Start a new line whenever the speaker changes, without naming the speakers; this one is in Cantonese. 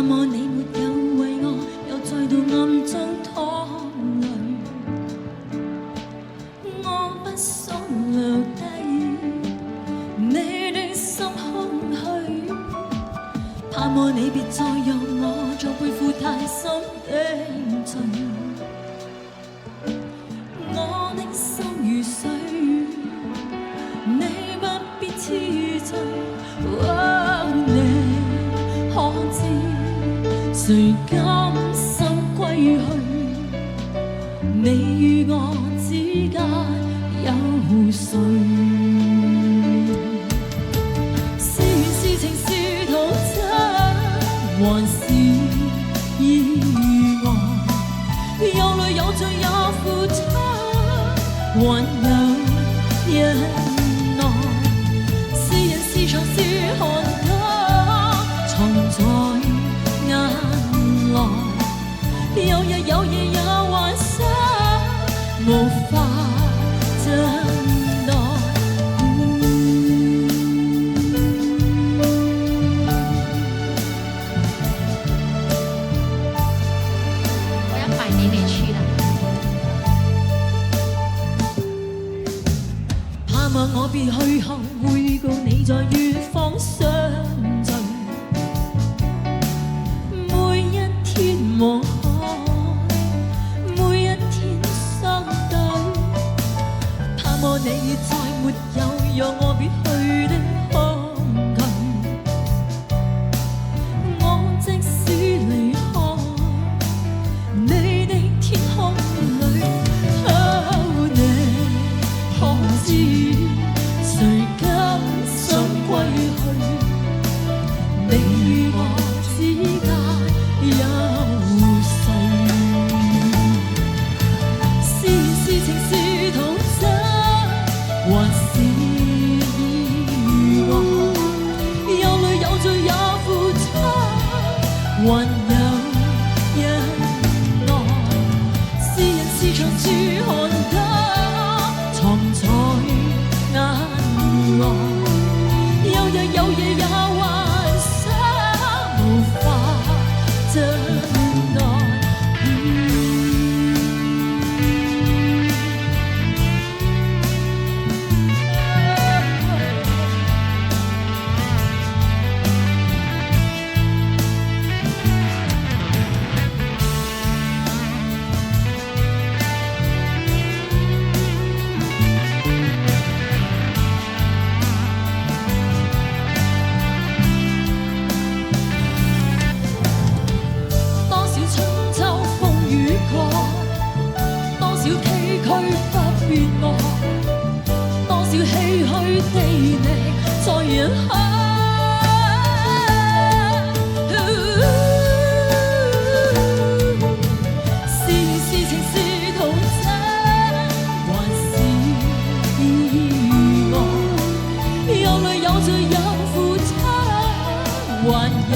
盼望你沒有為我又再度暗中拖累，我不想留低你的心空虛，盼望你別再讓我再背負太深的罪，我的心如水，你不必痴醉。你可知誰甘心歸去？你與我之間有誰？是緣是情是童真，還是意外？有淚有罪有付出，還有忍耐。是人是牆是寒冬，藏在眼內。有日有夜有幻想，無法等待。
我要摆美美去了。
盼望我別去後會告你在遠方相聚，每一天望海，每一天相對。盼望你再沒有讓我別去的恐懼，我即使離開你的天空裏，你可知誰甘心歸去？你與我之間有誰？是緣是情是童真，還是意外？有淚有罪有付出，還有忍耐。是人是牆是寒冬，藏在眼內。有日有夜有幻想，無法等待。多少春秋風雨過，多少崎嶇不變我，多少唏噓的你在人海。是緣是情是童真，還是意外？有淚有罪有付出，還有